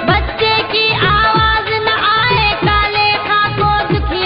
बच्चे की आवाज न आए, काले खां को दुखी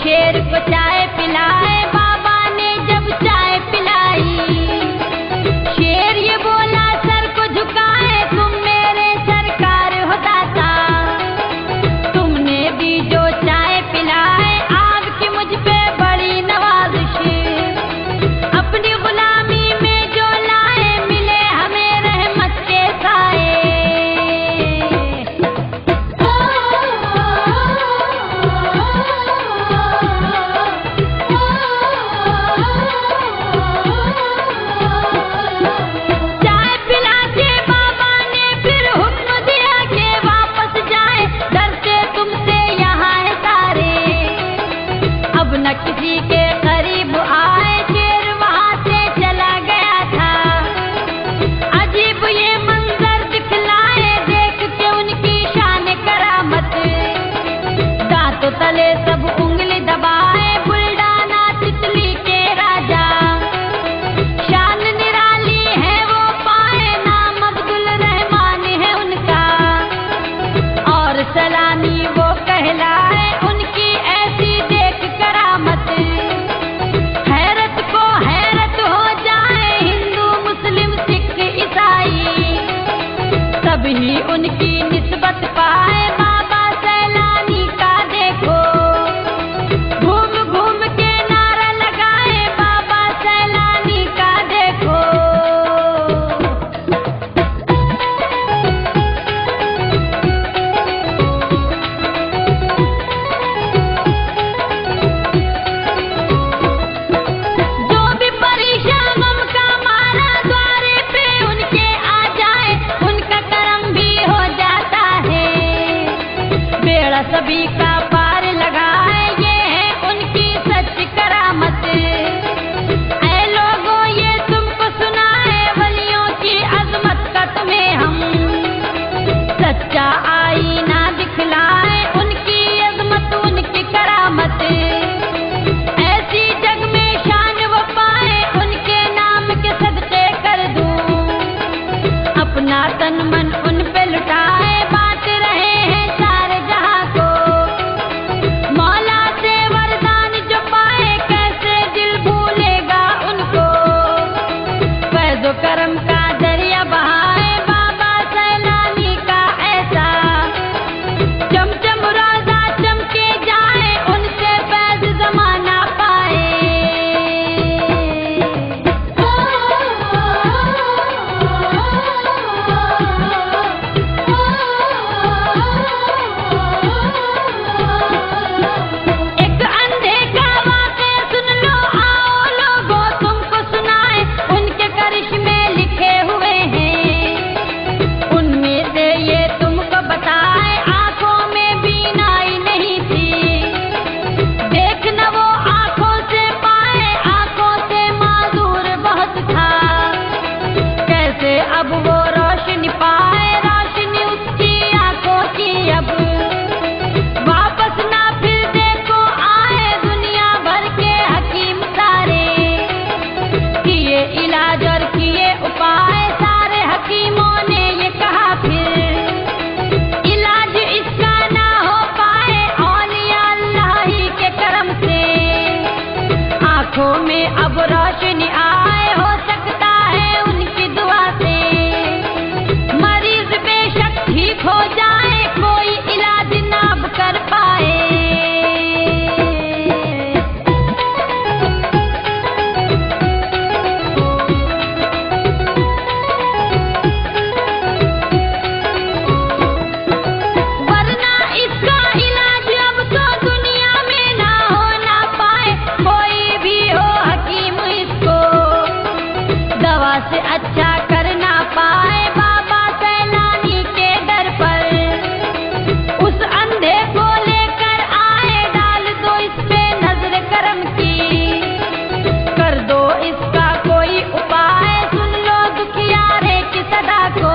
शेर को चाय पिलाए, बाबा ने जब चाय पिलाई, शेर ये बोला सर को झुकाए, तुम मेरे सरकार हो दाता, तुमने भी जो चाय पिलाए, आपकी मुझ पे बड़ी नवाजिश, अपनी गुलामी में जो लाए, मिले हमें रहमत के साए। चाय पिला के बाबा ने फिर हुक्म दिया कि वापस जाए, डरते तुमसे यहाँ है सारे, अब न किसी के करीब आए, शेर वहाँ से चला गया था। अजीब ये मंजर दिखलाए, देख के उनकी शान करामत, दांतों तले सब उंगली दबाए, बुल्डाना तितली के राजा, शान निराली है वो पाए, नाम अब्दुल रहमान है उनका, और सलामी वो कहलाए, उनकी ऐसी देख करामत, हैरत को हैरत हो जाए, हिंदू मुस्लिम सिख ईसाई, सभी उनकी निस्बत पाए, बाबा सैलानी का देखो, घूम घूम के नारा लगाए, बाबा सैलानी का देखो। जो भी परेशान गम का मारा, द्वारे पे उनके आ जाए, उनका करम भी हो जाता है, बेड़ा सभी का पार लगाए, ये है उनकी सच करामत। ऐ लोगों ये तुमको सुनाए, वलियों की अजमत का तुम्हें हम सच्चा आईना दिखलाए, उनकी अजमत उनकी करामत, ऐसी जग में शान वो पाए, उनके नाम के सदके कर दूं, अपना तन मन उन पे लुटाए, बांट रहे हैं सारे जहां को, मौला से वरदान जो पाए, कैसे दिल भूलेगा उनको, फैज़ो करम का दरिया बहाए, बाबा सैलानी का ऐसा, चमचम रोजा चमके जाए, उनसे फैज़ ज़माना पाए। एक अंधे का वाक़या सुन लो, आओ लोगों तुमको सुनाए, उनके करिश्मे लिखे हुए हैं, उनमें से ये तुमको बताए, आंखों में बीनाई नहीं थी, देखना वो आंखों से पाए, आंखों से माजूर बहुत था, कैसे अब वो रोशनी पाए, रोशनी उसकी आंखों की अब वापस ना फिर देखो आए, दुनिया भर के हकीम सारे किए इलाज और किए उपाय, सारे हकीमों ने ये कहा फिर इलाज इसका ना हो पाए, औलिया अल्लाह ही के करम से आंखों में अब रोशनी आए, हो सकता है उनकी दुआ से मरीज बेशक ठीक हो जाए, कोई इलाज ना अब कर पाए। वरना इसका इलाज अब तो दुनिया में ना हो ना पाए, कोई भी हो हकीम इसको दवा से अच्छा कर ना पाए, बाबा सैलानी के दर पर उस अंधे को लेकर आए, डाल दो इस पे नजर करम की, कर दो इसका कोई उपाय, सुन लो दुखियारे की सदा को,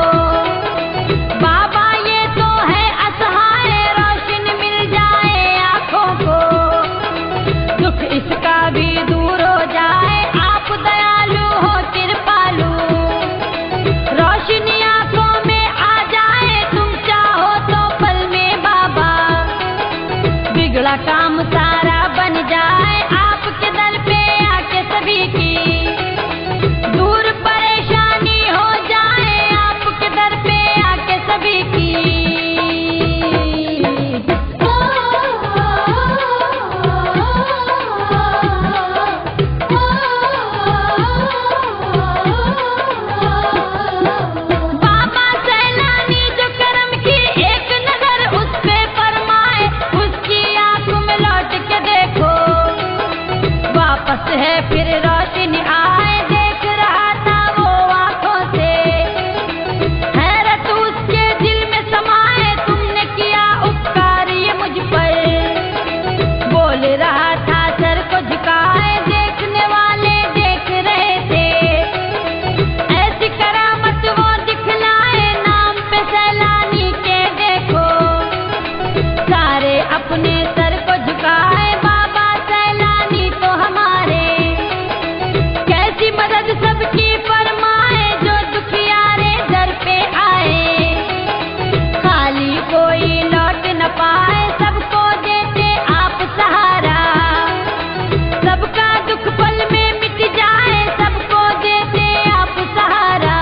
बाबा ये तो है असहाय, रोशन मिल जाए आंखों को, दुख इसका भी दूर हो जाए, आप दयालु हो कृपालु, रोशनी आंखों में आ जाए, तुम चाहो तो पल में बाबा सारे अपने सर को झुकाए बाबा सैलानी तो हमारे। कैसी मदद सबकी फरमाए जो दुखियारे दर पे आए। खाली कोई लौट न पाए सबको देते आप सहारा। सबका दुख पल में मिट जाए सबको देते आप सहारा।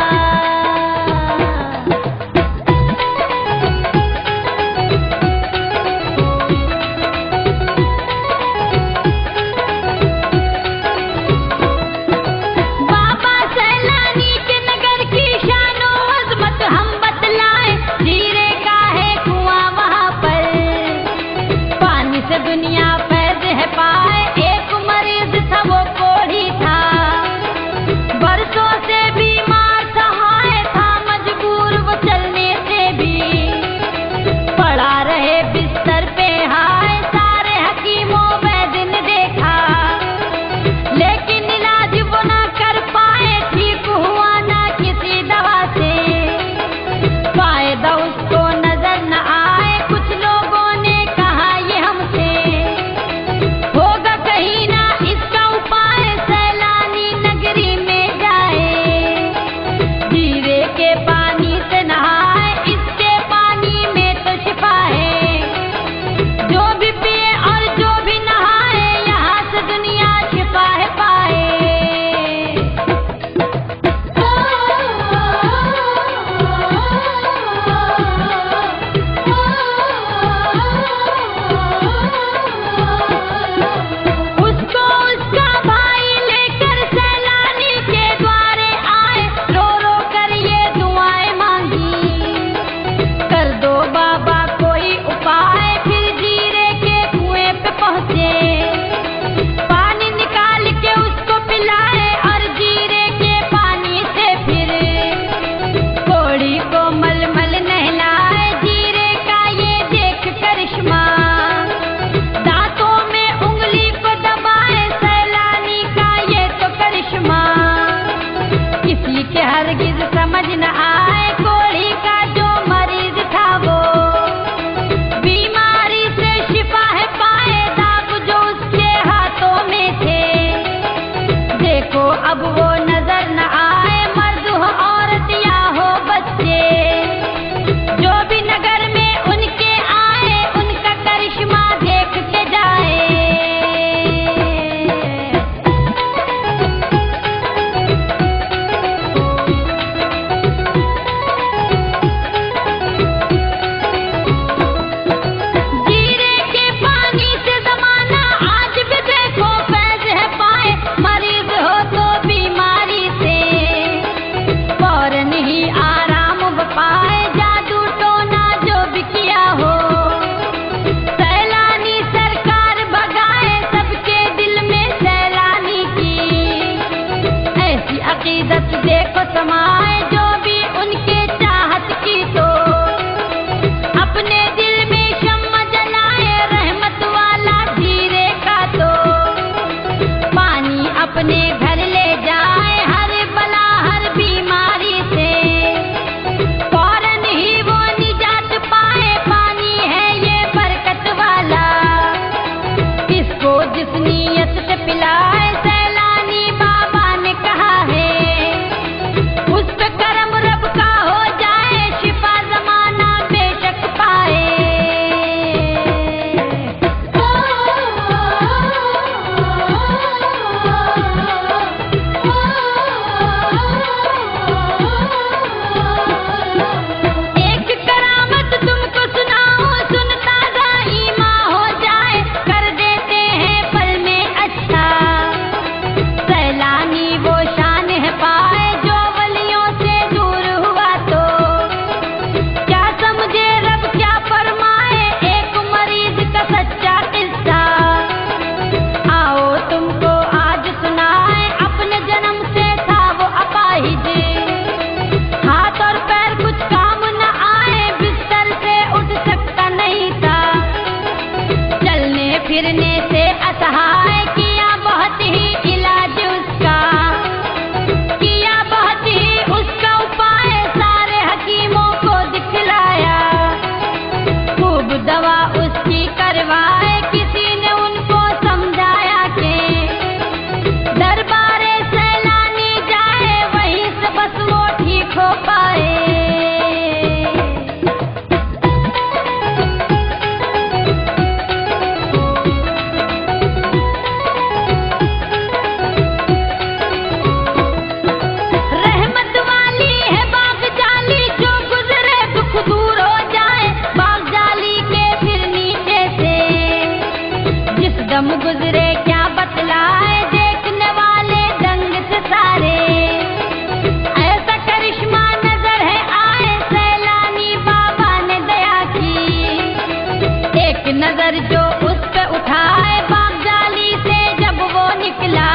नजर जो उस पे उठाए बाग जाली से जब वो निकला,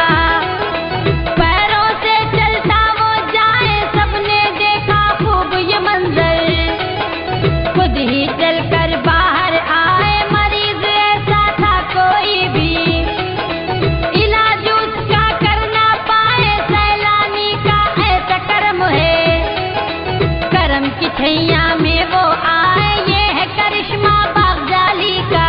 पैरों से चलता वो जाए, सबने देखा खूब ये मंजर, खुद ही चलकर बाहर आए, मरीज ऐसा था कोई भी इलाज उसका कर ना पाए, सैलानी का ऐसा करम है, करम की छैया में वो आए, ये है करिश्मा बाग जाली का,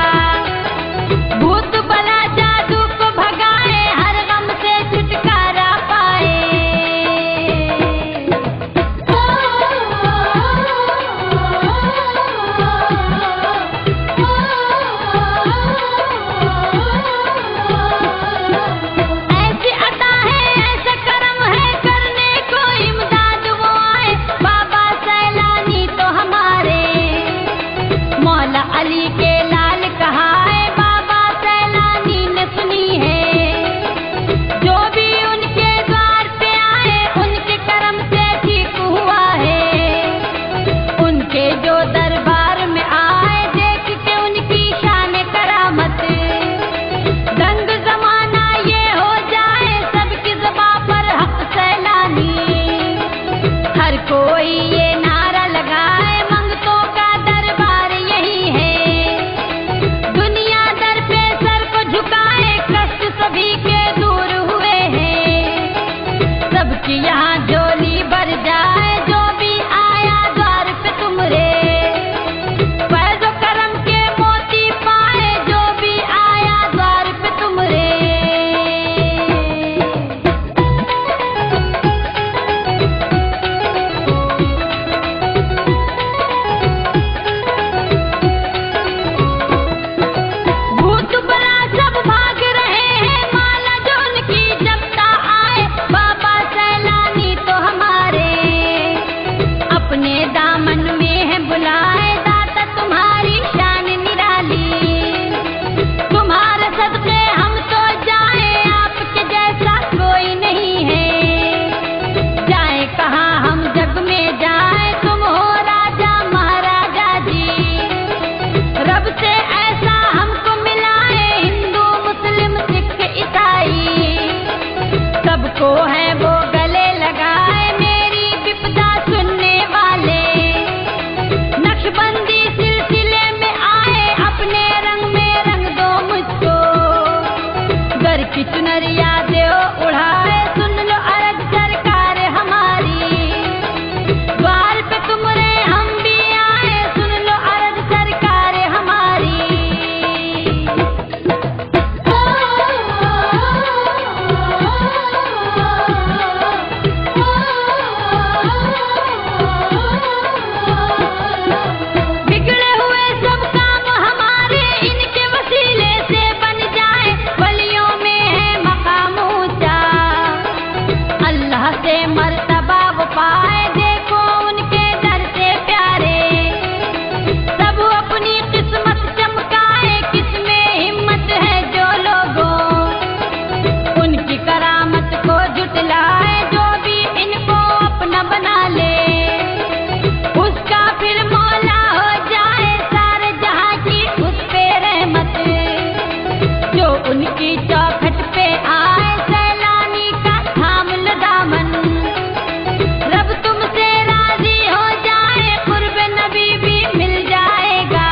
भूत बला जादू को भगाए, हर गम से छुटकारा पाए। ऐसी अता है, ऐसा करम है, करने को इमदाद वो आए, बाबा सैलानी तो हमारे मौला अली के लाल कहा है, बाबा सैलानी ने सुनी है, जो भी उनके द्वार पे आए, उनके करम से ठीक हुआ है, उनके जो दरबार में आए, देख के उनकी शान करामत, दंग जमाना ये हो जाए, सबकी ज़बां पर हक सैलानी, हर कोई ये नारा लगाए, मंगतों का दरबार यही है, दुनिया दर पे सर को झुकाए, कष्ट सभी के दूर हुए हैं, सबकी यहाँ झोली भर जाए, जो भी आया द्वार पे तुमरे, फैज़ो करम के मोती पाए, जो भी आया द्वार पे तुमरे। भूत बला सब भाग रहे हैं, माला जो उनकी जपता आए, बाबा सैलानी तो हमारे अपने दामन में है बुलाए, दाता तुम्हारी शान निराली, तुम्हारे सदके हम तो जाए, आपके जैसा कोई नहीं है, जाए कहाँ हम जग में जाए, तुम हो राजा महाराजा जी, रब से ऐसा हमको मिलाए, हिंदू मुस्लिम सिख ईसाई, सबको है वो गले लगाए, मेरी विपदा सुनने वाले, नक्शबंदी सिलसिले में आए, अपने रंग में रंग दो मुझको, घर की चुनरिया दो उड़ाए, सुन लो अर्ज सरकार हमारी, द्वार पे तुमरे हम भी आए, सुन लो अर्ज सरकार हमारी। बिगड़े हुए सब काम हमारे, इनके वसीले से बन जाए, वलियों में है मकाम ऊंचा, अल्लाह से मर्तबा वो पाए, देखो उनके दर से प्यारे, सब अपनी किस्मत चमकाए, किसमें हिम्मत है जो लोगों, उनकी करामत को जुटलाए, जो भी इनको अपना बना ले, उसका फिर मौला हो जाए, सारे जहां की उस पे रहमत, जो उनकी चौखट पे आए, सैलानी का थाम लो दामन, रब तुमसे राजी हो जाए, कुर्ब नबी भी मिल जाएगा,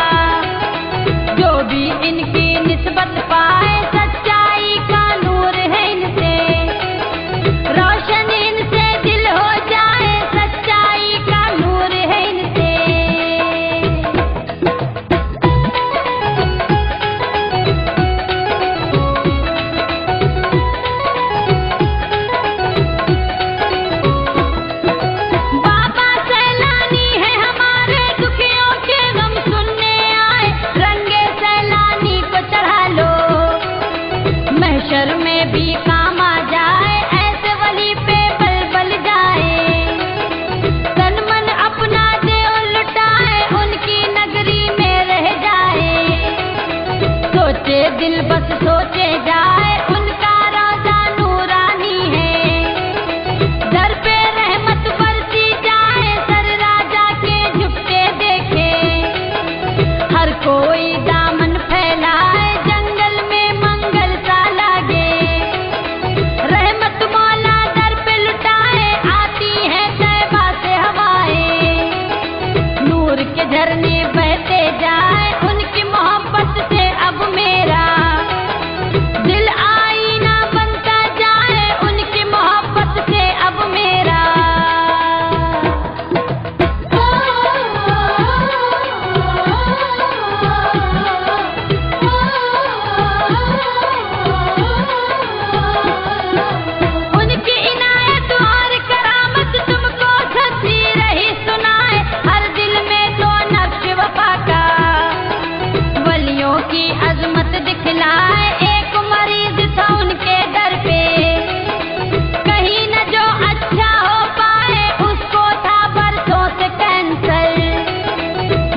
जो भी इनकी निस्बत पाए, सच्चाई का नूर है इनसे, रोशन इनसे दिल हो जाए, सच्चाई का नूर है इनसे। बाबा सैलानी है हमारे, दुखियों के गम सुनने आए, रंगे सैलानी को चढ़ा लो, महशर में भी काम आ जाए, ऐसे वली पे बल बल जाए, तन मन अपना दे लुटाए, उनकी नगरी में रह जाए, सोचे दिल बस सोचे जाए, उनका रोजा नूरानी है, दर पे रहमत बरसी जाए, सर राजा के झुकते देखे, हर कोई दामन फैलाए, वलियों की अजमत दिखलाए। एक मरीज था उनके दर पे, कहीं न जो अच्छा हो पाए, उसको था बरसों से कैंसर।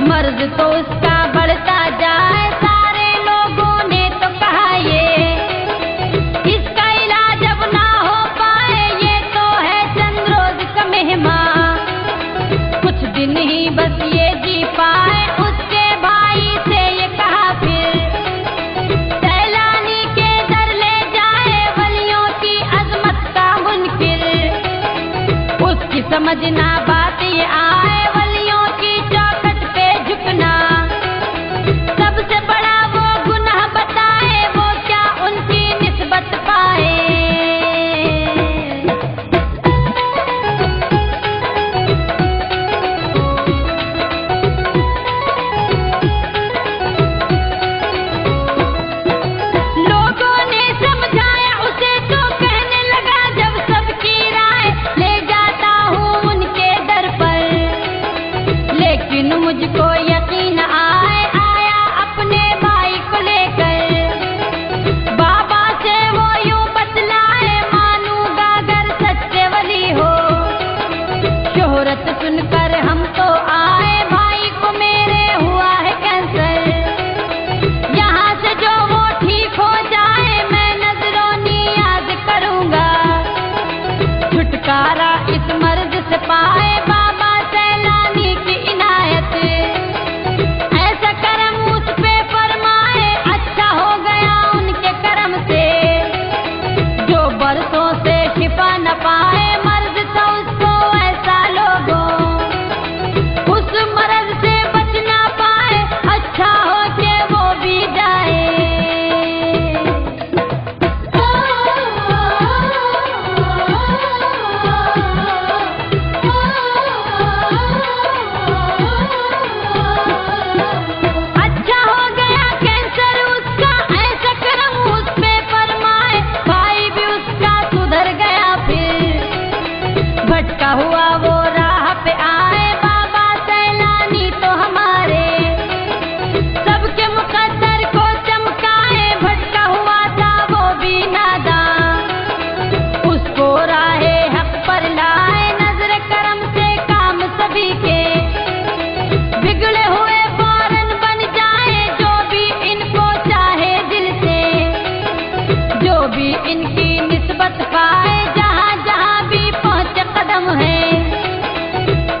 मर्ज तो उसका बढ़ता जाए, सारे लोगों ने तो कहा ये इसका इलाज अब ना हो पाए, ये तो है चंद रोज का मेहमा, कुछ दिन ही बस ये जी पाए। उसके भाई से ये कहा फिर सैलानी के दर ले जाए, वलियों की अजमत का मुनकिर। उसकी समझना बात ये आए, वलियों की चौखट पे झुकना सबसे बड़ा वो गुनाह बताए, वो क्या उनकी निस्बत पाए। लोगों ने समझाया उसे तो कहने लगा, जब सबकी राय ले जाता हूँ उनके दर पर, लेकिन मुझको यकीन आया अपने भाई को लेकर। बाबा से वो यूं बतलाए, मानूंगा अगर सच्चे वली हो। शोहरत सुनकर हम तो आए, भाई को मेरे हुआ है कैंसर। यहाँ से जो वो ठीक हो जाए, मैं नजरों नियाज करूंगा, छुटकारा इस मर्ज से पाए बाबा सैलानी की इनायत। ऐसा करम उस पे फरमाए, अच्छा हो गया उनके करम से, जो बरसों से शिफा न पाए। मर्ज था उसको ऐसा लोगों, उस मर्ज से बच ना पाए, अच्छा हो के वो भी जाए। अच्छा हो गया कैंसर उसका, ऐसा करम उस पे फरमाए, भाई भी उसका सुधर गया फिर। भटका हुआ वो राह पे आए, बाबा सैलानी तो हमारे सबके मुकद्दर को चमकाए। भटका हुआ था वो भी नादान, उसको राहे हक पर लाए। नजर करम से काम सभी के बिगड़े हुए फौरन बन जाए, जो भी इनको चाहे दिल से, जो भी इनकी निस्बत पाए। जहाँ जहाँ भी पहुँचे कदम है,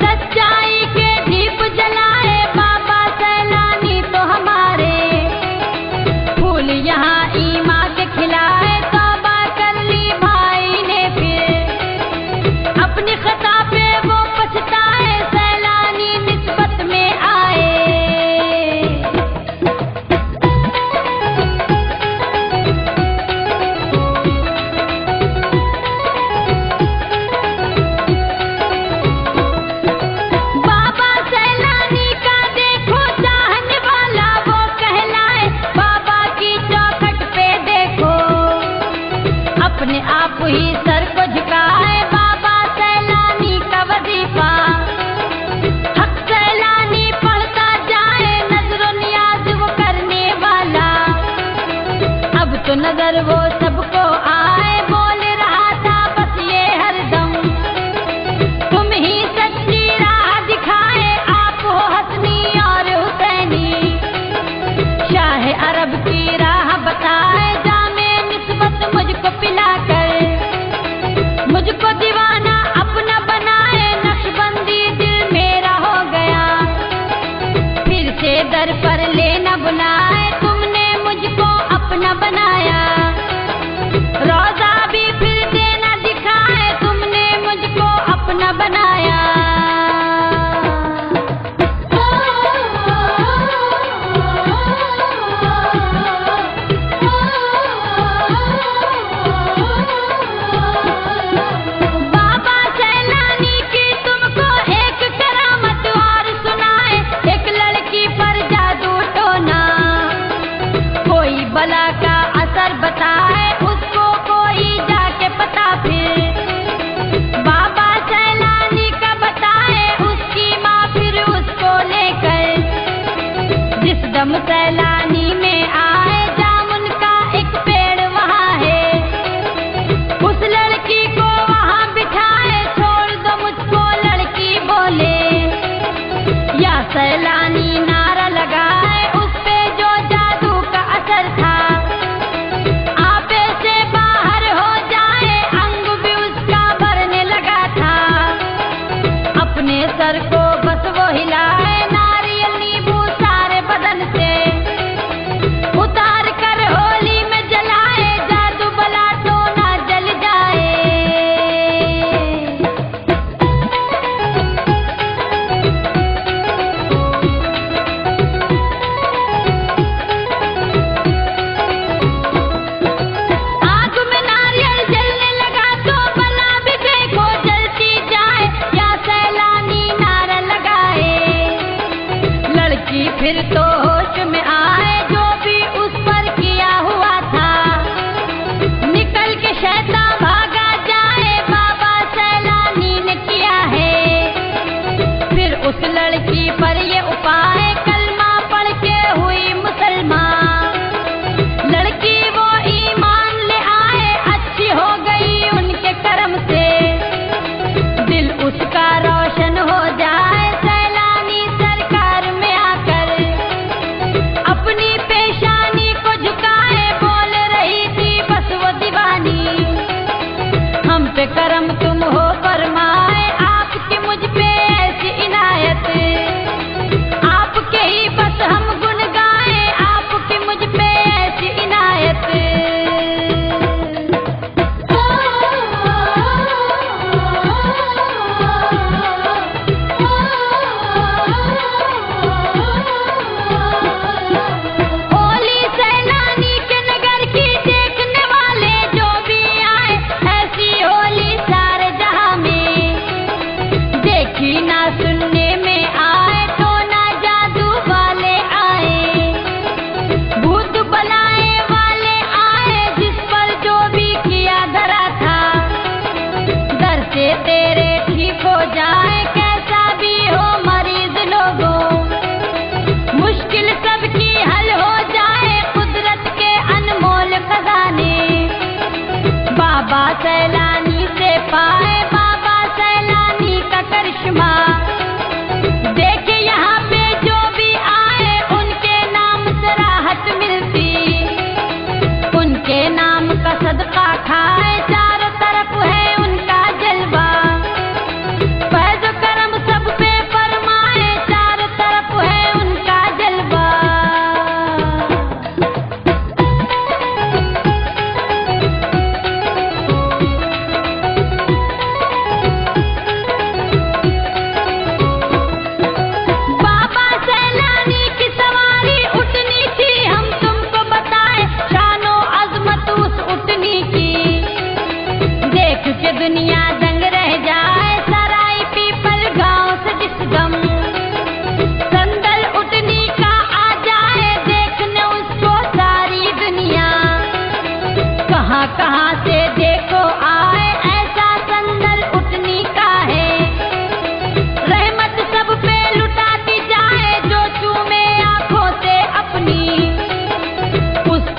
सच्चाई के दीप जलाए बाबा सैलानी तो हमारे। फूल यहाँ ईमा के खिलाए, तौबा कर ली भाई ने फिर, अपनी खता पे वो पछताए, सैलानी निस्बत में आए। बाबा सैलानी का देखो चाहने वाला, वो कहलाए बाबा की चौखट पे देखो, अपने आप ही सर को झुकाए। बाबा सैलानी का वजीफा हक सैलानी पढ़ता जाए, नजरो नियाज वो करने वाला। अब तो नजर वो सबको आए, बोल रहा था बस ये हरदम, तुम ही सच्ची राह दिखाए। आप हो हसनी और हुसैनी, शाह अरब की राह बताए। जामे निस्बत मुझको पिलाकर, मुझको दीवाना अपना बनाए। नक्शबंदी दिल मेरा हो गया, फिर से दर पर लेना बुलाए। तुमने मुझको अपना बनाया, रोजा भी फिर देना दिखाए। तुमने मुझको अपना बनाया। बाबा सैलानी की तुमको एक करामत और सुनाए, एक लड़की पर जादू टोना, कोई बला का असर बताए, उसको कोई जाके पता फिर। बाबा सैलानी का बताए, उसकी माँ फिर उसको लेकर जिस दम सैलानी में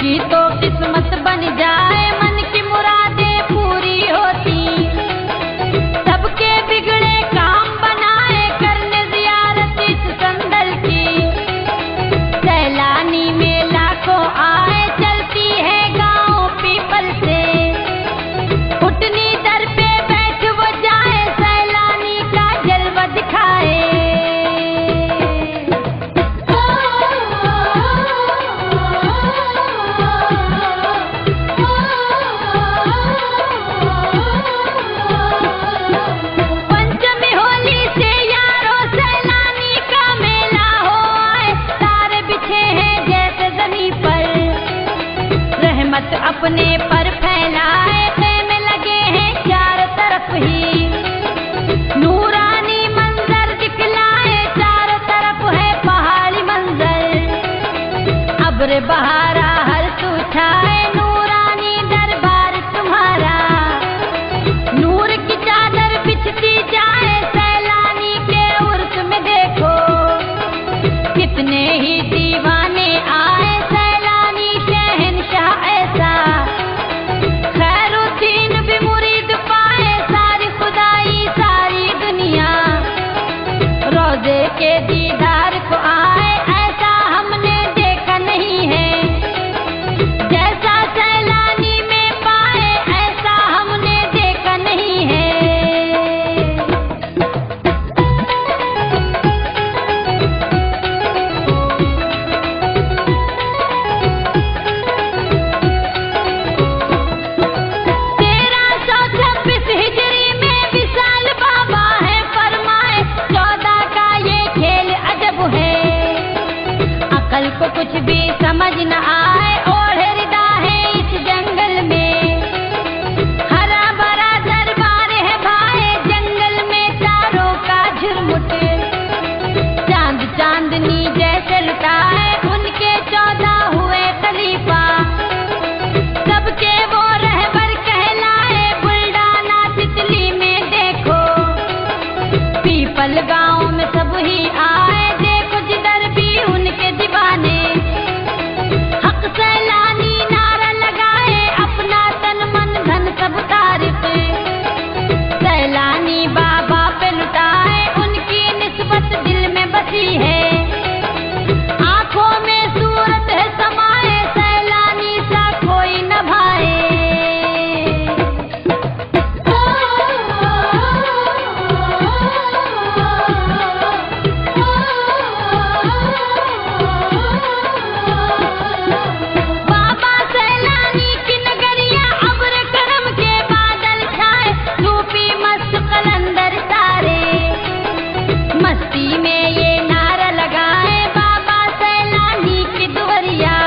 उनकी तो किस्मत बन जाए, मन की मुरादें पूरी होती। सबके बिगड़े काम बनाए, करने जियारत इस संदल की। सैलानी में लाखों आए, चलती है गाँव पीपल से। उठनी दर पे बैठ वो जाए, सैलानी का जलवा दिखाए। पंचमी होली से यारों सैलानी का मेला हो आए, तारे बिछे हैं जैसे जमीन पर। रहमत अपने पर फैलाए, खेमे लगे हैं चारों तरफ ही। नूरानी मंजर दिखलाए, चारों तरफ है पहाड़ी मंजर। अब्र बहारा हर तू छाए, नूरानी दरबार तुम्हारा। नूर की चादर बिछती जाए, सैलानी के उर्स में देखो। कितने ही दीवाने आए, सैलानी शहंशाह ऐसा। खैरुद्दीन भी मुरीद पाए, सारी खुदाई सारी दुनिया। रोजे के दीदार को आए, ऐसा हमने देखा नहीं है। जैसा सैलानी में पाए, ऐसा हमने देखा नहीं है। तेरह सौ 26 हिजरी में विशाल बाबा है फरमाए, 14 का ये खेल अजब है। अकल को कुछ भी समझ न आए, ओढ़े रिदा है इस जंगल में। हरा भरा दरबार है भाई, जंगल में तारों का झुरमुट। चांद चांदनी जैसे लुटाए, उनके 14 हुए खलीफा। सबके वो रहबर कहलाए, बुल्डाना तितली में देखो। पीपल गांव में सब ही आए, देखो जिधर भी उनके दीवाने। हक सैलानी नारा लगाए, अपना तन मन धन सब तारीफ। सैलानी बाबा पे लुटाए, उनकी निस्बत दिल में बसी है। आंखों में सूरत है समाए, सैलानी सा कोई न भाए। बाबा सैलानी की नगरिया, अब्र करम के बादल छाए। सूफी मस्त कलंदर सारे, मस्ती में ये नारा लगाए, बाबा सैलानी की दुवरिया।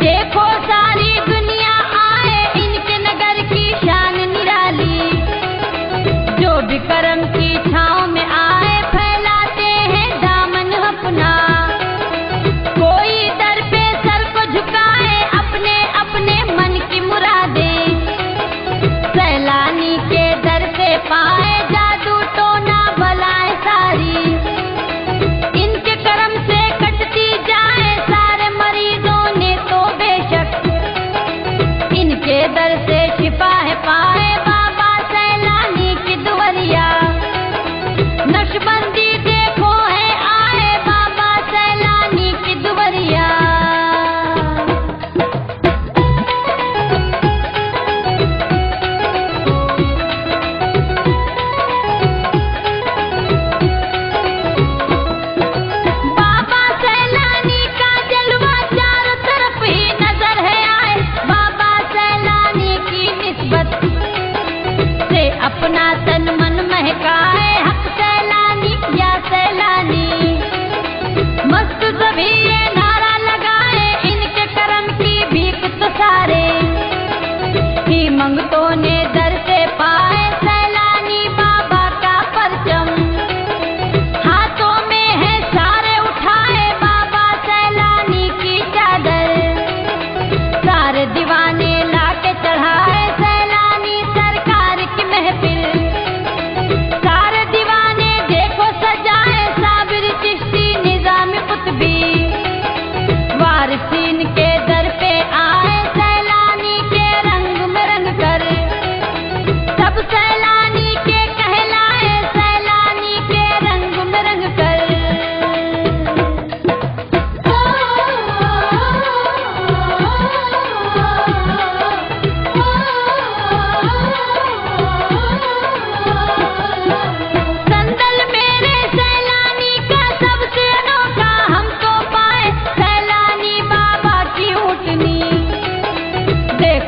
देखो सारी दुनिया आए, इनके नगर की शान निराली। जो भी करम की छाँव में आए, फैलाते हैं दामन अपना। कोई दर पे सर को झुकाए, अपने अपने मन की मुरादें। सैलानी के दर से पाए, जादू टोना भलाए सारी। इनके करम से कटती जाए, सारे मरीजों ने तो बेशक। इनके दर से शिफा है पाए, बाबा सैलानी की दुवरिया। नशबंदी देखो है आए, बाबा सैलानी की दुवरिया। बाबा सैलानी का जलवा चारों तरफ ही नजर है आए, बाबा सैलानी की निस्बत।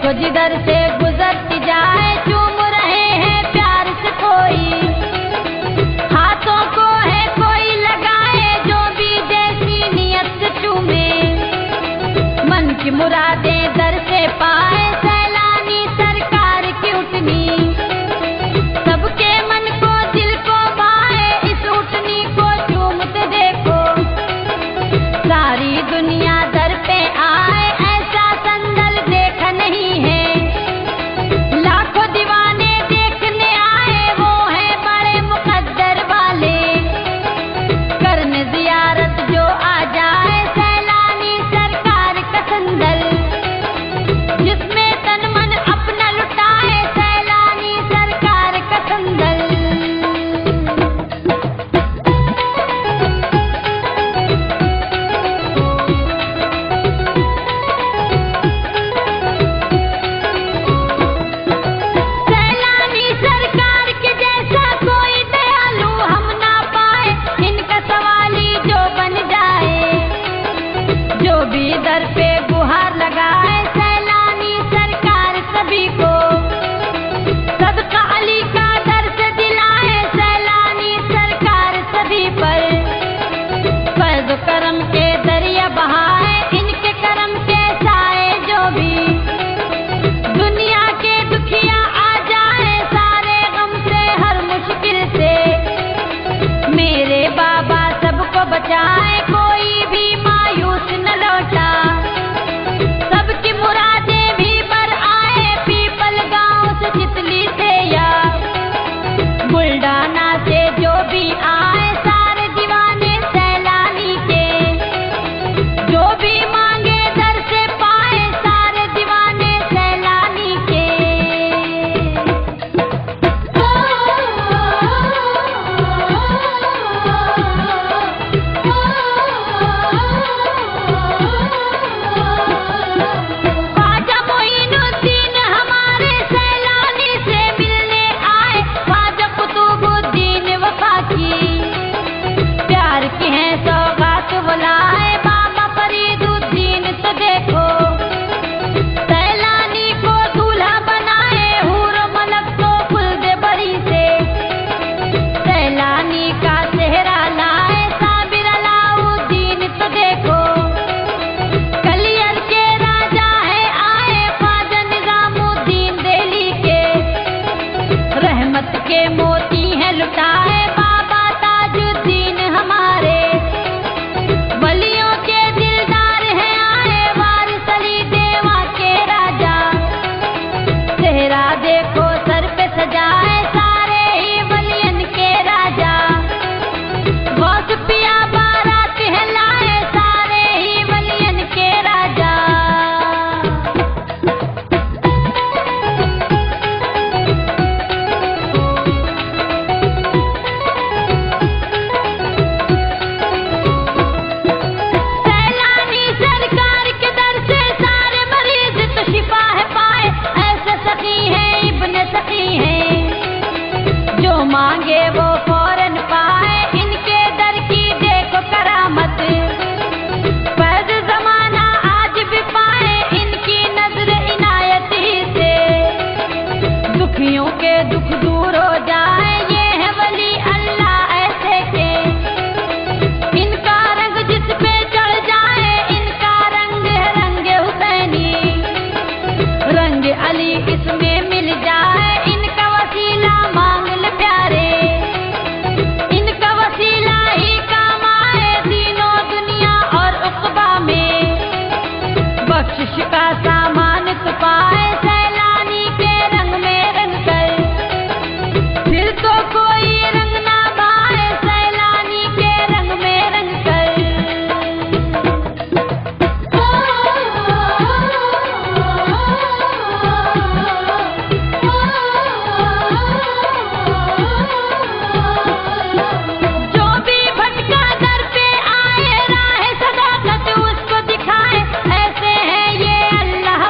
देखो जिधर से गुजरती जाए चूम रहे हैं प्यार से कोई, हाथों को है कोई लगाए जो भी जैसी नियत से चूमे, मन की मुरादें दर से पाए सैलानी सरकार की उठनी, सबके मन को दिल को भाए इस उठनी को चूमते देखो, सारी दुनिया दर पे आए ऐसा संदल देखा नहीं है, लाखों दीवाने देखने आए वो है बड़े मुकद्दर वाले, करने जियारत जो आ जाए सैलानी सरकार का संदल, जिसमें तन मन अपना लुटाए सैलानी सरकार का संदल। सैलानी सरकार के जैसा कोई दयालु हम ना पाए, इनका सवाली जो बन जाए, जो भी दर पे गुहार लगाए सैलानी सरकार सभी को, सदका अली का दर से दिलाए सैलानी सरकार सभी पर, फैज़ करम के दरिया बहाए इनके करम के साए, जो भी दुनिया के दुखिया आ जाए सारे गम से हर मुश्किल से, मेरे बाबा सबको बचाए कोई भी मायूस न लौटा, सबकी मुरादें भी बर आए पीपल गांव से चितली से या बुल्डाना से, जो भी आए सारे दीवाने सैलानी के, जो भी मांगे दर से पाए सारे दीवाने सैलानी के। ख्वाजा मोइनुद्दीन हमारे सैलानी से मिलने आए, ख्वाजा कुतुबुद्दीन वफा की प्यार की है सौगात बुलाए, बाबा फरीदुद्दीन तो देखो सैलानी को दूल्हा बनाए, हूर मलक तो खुल दे बड़ी से, सैलानी का सेहरा लाए साबिर अलाउद्दीन तो देखो, कलियर के राजा है आए ख्वाजा निजामुद्दीन दिल्ली के, रहमत के मोती हैं लुटाए बाबा ताजुद्दीन हमारे, वलियों के दिलदार हैं आए वारिस अली देवा के राजा, सेहरा देखो सर पे सजाए सारे ही वलियन के राजा, गौस पिया बारात है लाए सारे ही वलियन के राजा। सैलानी सरकार के दर से सारे मरीज तो शिफा है पाए, ऐसे सखी हैं इब्ने सखी हैं, जो मांगे वो फौरन पाए, इनके दर की देखो करामत, फैज़ ज़माना आज भी पाए इनकी नजर इनायत ही से, दुखियों के दुख दूर हो जाए ये है वली अल्लाह ऐसे के, इनका रंग जिस पे चढ़ जाए इनका रंग है रंग हुसैनी, रंग अली इसमें मिल जाए, इनका वसीला मांग ले प्यारे, इनका वसीला ही काम आए तीनों दुनिया और उक़बा में, बख्शिश का सामान तो पाए सैलानी के रंग में रंग कर, फिर तो कोई रंग ना भाए सैलानी के रंग में रंग कर। जो भी भटका दर पे आए राह सदाकत उसको दिखाए, ऐसे हैं ये अल्लाह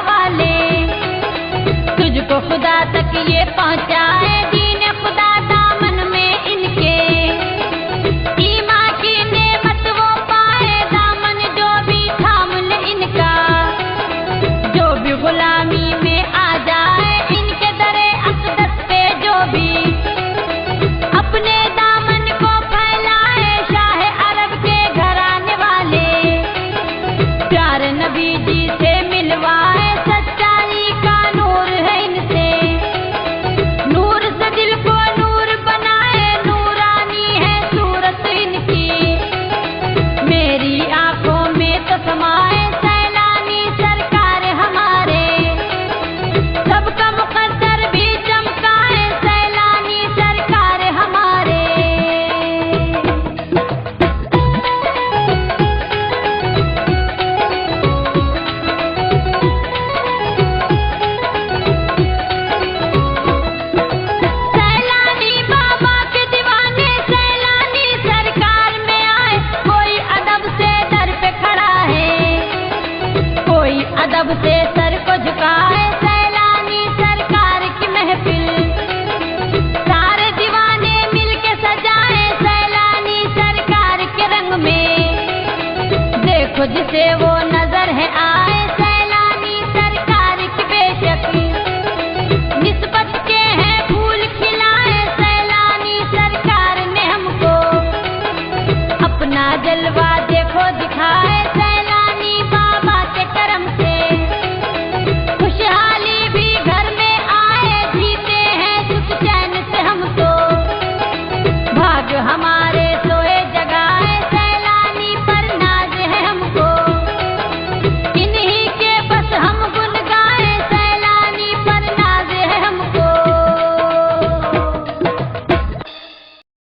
कोई अदब से सर को झुकाए, सैलानी सरकार की महफिल सारे दीवाने मिलके सजाए, सैलानी सरकार के रंग में देखो जिसे वो